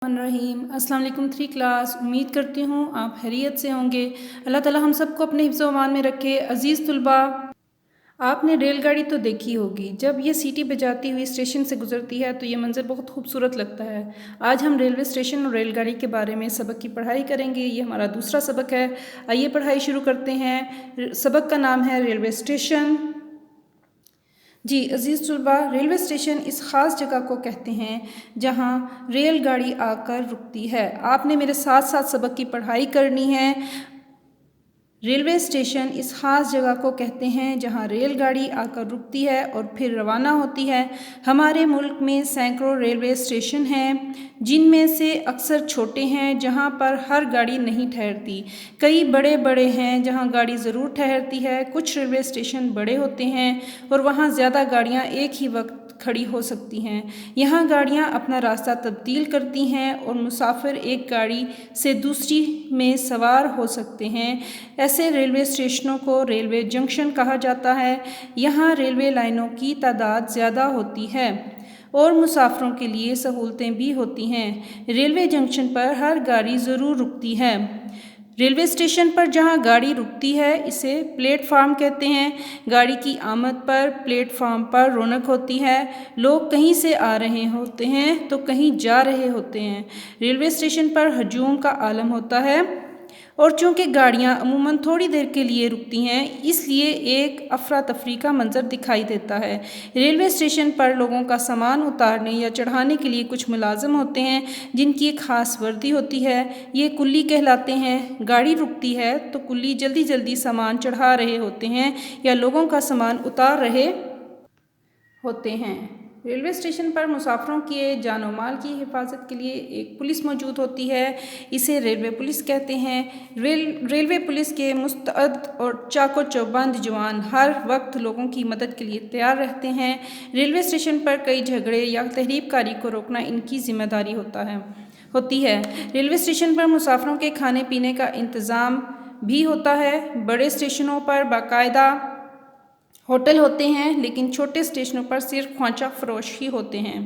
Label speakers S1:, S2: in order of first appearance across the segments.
S1: रहीम अस्सलाम वालेकुम 3 क्लास। उम्मीद करती हूँ आप खैरियत से होंगे। अल्लाह ताला हम सबको अपने हिफ्ज़ व अमान में रखे। अज़ीज़ तुलबा, आपने रेलगाड़ी तो देखी होगी, जब ये सीटी बजाती हुई स्टेशन से गुज़रती है तो ये मंज़र बहुत खूबसूरत लगता है। आज हम रेलवे स्टेशन और रेलगाड़ी के बारे में सबक की पढ़ाई करेंगे। ये हमारा दूसरा सबक है। आइए पढ़ाई शुरू करते हैं। सबक का नाम है रेलवे स्टेशन। जी अज़ीज़ तुलबा, रेलवे स्टेशन इस ख़ास जगह को कहते हैं जहाँ रेलगाड़ी आकर रुकती है। आपने मेरे साथ साथ सबक की पढ़ाई करनी है। रेलवे स्टेशन इस ख़ास जगह को कहते हैं जहाँ रेलगाड़ी आकर रुकती है और फिर रवाना होती है। हमारे मुल्क में सैकड़ों रेलवे स्टेशन हैं, जिनमें से अक्सर छोटे हैं जहाँ पर हर गाड़ी नहीं ठहरती। कई बड़े बड़े हैं जहाँ गाड़ी ज़रूर ठहरती है। कुछ रेलवे स्टेशन बड़े होते हैं और वहाँ ज़्यादा गाड़ियाँ एक ही वक्त खड़ी हो सकती हैं। यहाँ गाड़ियाँ अपना रास्ता तब्दील करती हैं और मुसाफिर एक गाड़ी से दूसरी में सवार हो सकते हैं। ऐसे रेलवे स्टेशनों को रेलवे जंक्शन कहा जाता है। यहाँ रेलवे लाइनों की तादाद ज़्यादा होती है और मुसाफिरों के लिए सहूलतें भी होती हैं। रेलवे जंक्शन पर हर गाड़ी ज़रूर रुकती है। रेलवे स्टेशन पर जहाँ गाड़ी रुकती है इसे प्लेटफार्म कहते हैं। गाड़ी की आमद पर प्लेटफार्म पर रौनक होती है। लोग कहीं से आ रहे होते हैं तो कहीं जा रहे होते हैं। रेलवे स्टेशन पर हजूम का आलम होता है और चूँकि गाड़ियाँ अमूमन थोड़ी देर के लिए रुकती हैं, इसलिए एक अफरा तफरी का मंजर दिखाई देता है। रेलवे स्टेशन पर लोगों का सामान उतारने या चढ़ाने के लिए कुछ मुलाजिम होते हैं, जिनकी एक ख़ास वर्दी होती है। ये कुल्ली कहलाते हैं। गाड़ी रुकती है तो कुल्ली जल्दी जल्दी सामान चढ़ा रहे होते हैं या लोगों का सामान उतार रहे होते हैं। रेलवे स्टेशन पर मुसाफिरों के जान और माल की हिफाजत के लिए एक पुलिस मौजूद होती है। इसे रेलवे पुलिस कहते हैं। रेलवे पुलिस के मुस्तअद और चाको चौबंद जवान हर वक्त लोगों की मदद के लिए तैयार रहते हैं। रेलवे स्टेशन पर कई झगड़े या तहरीबकारी को रोकना इनकी जिम्मेदारी होती है। रेलवे स्टेशन पर मुसाफिरों के खाने पीने का इंतज़ाम भी होता है। बड़े स्टेशनों पर बाकायदा होटल होते हैं, लेकिन छोटे स्टेशनों पर सिर्फ ख्वांचा फरोश ही होते हैं।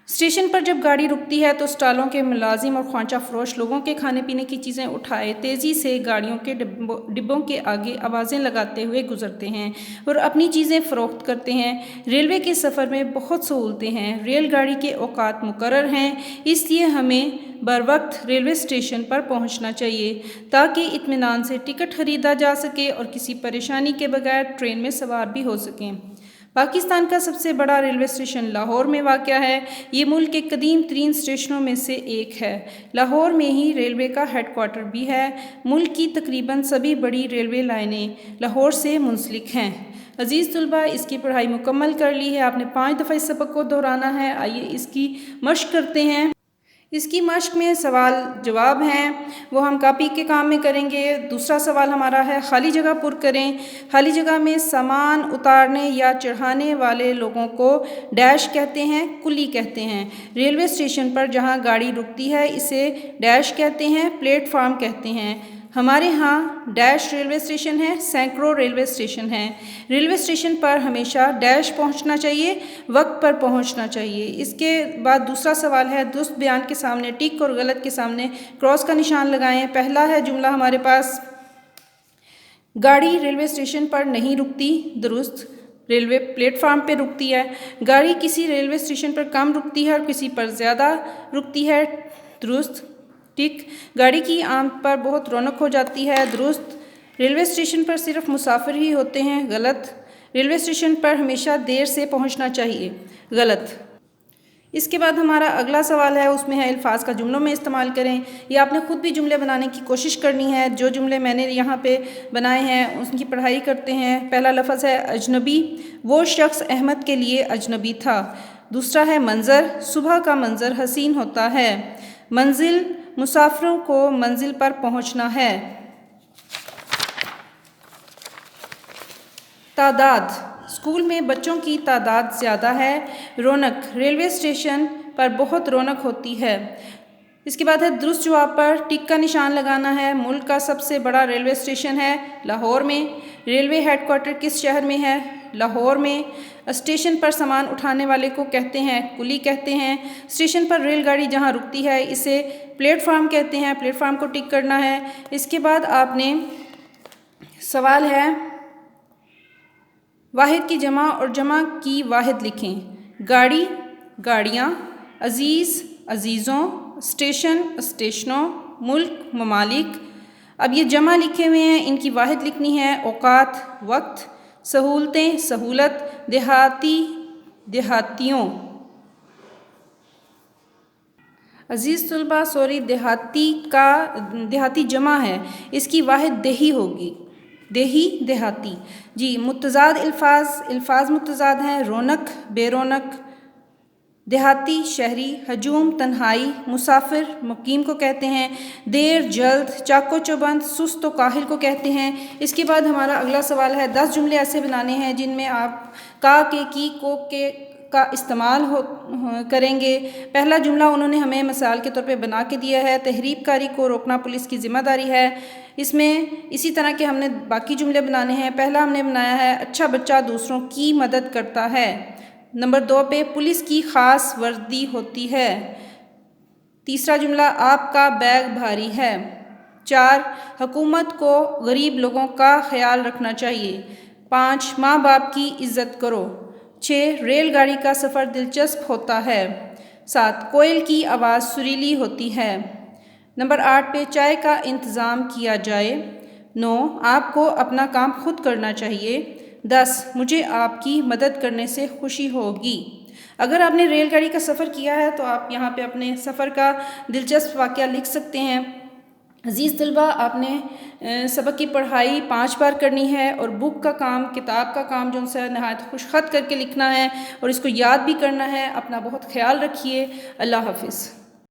S1: स्टेशन पर जब गाड़ी रुकती है तो स्टॉलों के मुलाजिम और ख्वांचा फरोश लोगों के खाने पीने की चीज़ें उठाए तेज़ी से गाड़ियों के डिब्बों के आगे आवाज़ें लगाते हुए गुजरते हैं और अपनी चीज़ें फ़रोख्त करते हैं। रेलवे के सफ़र में बहुत सहूलतें हैं। रेलगाड़ी के औकात मुकर्रर हैं, इसलिए हमें बर वक्त रेलवे स्टेशन पर पहुंचना चाहिए ताकि इत्मीनान से टिकट ख़रीदा जा सके और किसी परेशानी के बगैर ट्रेन में सवार भी हो सकें। पाकिस्तान का सबसे बड़ा रेलवे स्टेशन लाहौर में वाक़या है। ये मुल्क के कदीम तरीन स्टेशनों में से एक है। लाहौर में ही रेलवे का हेडक्वार्टर भी है। मुल्क की तकरीबन सभी बड़ी रेलवे लाइनें लाहौर से मुंसलिक हैं। अज़ीज़ तुलबा, इसकी पढ़ाई मुकम्मल कर ली है। आपने 5 दफ़ा इस सबक को दोहराना है। आइए इसकी मश्क करते हैं। इसकी मश्क में सवाल जवाब हैं, वो हम कॉपी के काम में करेंगे। दूसरा सवाल हमारा है खाली जगह पुर करें। खाली जगह में सामान उतारने या चढ़ाने वाले लोगों को डैश कहते हैं, कुली कहते हैं। रेलवे स्टेशन पर जहाँ गाड़ी रुकती है इसे डैश कहते हैं, प्लेटफार्म कहते हैं। हमारे यहाँ डैश रेलवे स्टेशन है, सैकड़ों रेलवे स्टेशन हैं। रेलवे स्टेशन पर हमेशा डैश पहुँचना चाहिए, वक्त पर पहुँचना चाहिए। इसके बाद दूसरा सवाल है, दुरुस्त बयान के सामने टिक और गलत के सामने क्रॉस का निशान लगाएं। पहला है जुमला हमारे पास, गाड़ी रेलवे स्टेशन पर नहीं रुकती, दुरुस्त, रेलवे प्लेटफार्म पर रुकती है। गाड़ी किसी रेलवे स्टेशन पर कम रुकती है और किसी पर ज़्यादा रुकती है, दुरुस्त, टिक। गाड़ी की आमद पर बहुत रौनक हो जाती है, दुरुस्त। रेलवे स्टेशन पर सिर्फ मुसाफिर ही होते हैं, गलत। रेलवे स्टेशन पर हमेशा देर से पहुंचना चाहिए, गलत। इसके बाद हमारा अगला सवाल है, उसमें है अल्फाज का जुमलों में इस्तेमाल करें। ये आपने ख़ुद भी जुमले बनाने की कोशिश करनी है। जो जुमले मैंने यहाँ पे बनाए हैं उसकी पढ़ाई करते हैं। पहला लफ्ज़ है अजनबी, वो शख्स अहमद के लिए अजनबी था। दूसरा है मंज़र, सुबह का मंज़र हसीन होता है। मंजिल, मुसाफिरों को मंजिल पर पहुंचना है। तादाद, स्कूल में बच्चों की तादाद ज़्यादा है। रौनक, रेलवे स्टेशन पर बहुत रौनक होती है। इसके बाद है दुरुस्त जवाब पर टिक का निशान लगाना है। मुल्क का सबसे बड़ा रेलवे स्टेशन है लाहौर में। रेलवे हेडक्वार्टर किस शहर में है? लाहौर में। اسٹیشن پر سامان اٹھانے والے کو کہتے ہیں کلی کہتے ہیں۔ اسٹیشن پر ریل گاڑی جہاں رکتی ہے اسے پلیٹ فارم کہتے ہیں، پلیٹ فارم کو ٹک کرنا ہے۔ اس کے بعد آپ نے سوال ہے واحد کی جمع اور جمع کی واحد لکھیں۔ گاڑی، گاڑیاں، عزیز، عزیزوں، اسٹیشن، اسٹیشنوں، ملک، ممالک۔ اب یہ جمع لکھے ہوئے ہیں، ان کی واحد لکھنی ہے اوقات، وقت، سہولتیں، سہولت، دیہاتی، دیہاتیوں۔ عزیز طلباء دیہاتی جمع ہے، اس کی واحد دیہی ہوگی، دیہی، دیہاتی۔ جی متضاد الفاظ متضاد ہیں، رونق، بے رونق، دیہاتی، شہری، ہجوم، تنہائی، مسافر، مقیم کو کہتے ہیں، دیر، جلد، چاق و چوبند، سست و کاہل کو کہتے ہیں۔ اس کے بعد ہمارا اگلا سوال ہے 10 جملے ایسے بنانے ہیں جن میں آپ کا، کے، کی، کو، کے کا استعمال کریں گے۔ پہلا جملہ انہوں نے ہمیں مثال کے طور پہ بنا کے دیا ہے، تحریک کاری کو روکنا پولیس کی ذمہ داری ہے۔ اس میں اسی طرح کے ہم نے باقی جملے بنانے ہیں۔ پہلا ہم نے بنایا ہے اچھا بچہ دوسروں کی مدد کرتا ہے۔ نمبر 2 پہ پولیس کی خاص وردی ہوتی ہے۔ تیسرا جملہ آپ کا بیگ بھاری ہے۔ 4 حکومت کو غریب لوگوں کا خیال رکھنا چاہیے۔ 5 ماں باپ کی عزت کرو۔ 6 ریل گاڑی کا سفر دلچسپ ہوتا ہے۔ 7 کوئل کی آواز سریلی ہوتی ہے۔ نمبر 8 پہ چائے کا انتظام کیا جائے۔ 9 آپ کو اپنا کام خود کرنا چاہیے۔ 10 مجھے آپ کی مدد کرنے سے خوشی ہوگی۔ اگر آپ نے ریل گاڑی کا سفر کیا ہے تو آپ یہاں پہ اپنے سفر کا دلچسپ واقعہ لکھ سکتے ہیں۔ عزیز طلباء آپ نے سبق کی پڑھائی 5 بار کرنی ہے اور بک کا کام، کتاب کا کام جو ان سے نہایت خوش خط کر کے لکھنا ہے اور اس کو یاد بھی کرنا ہے۔ اپنا بہت خیال رکھیے۔ اللہ حافظ۔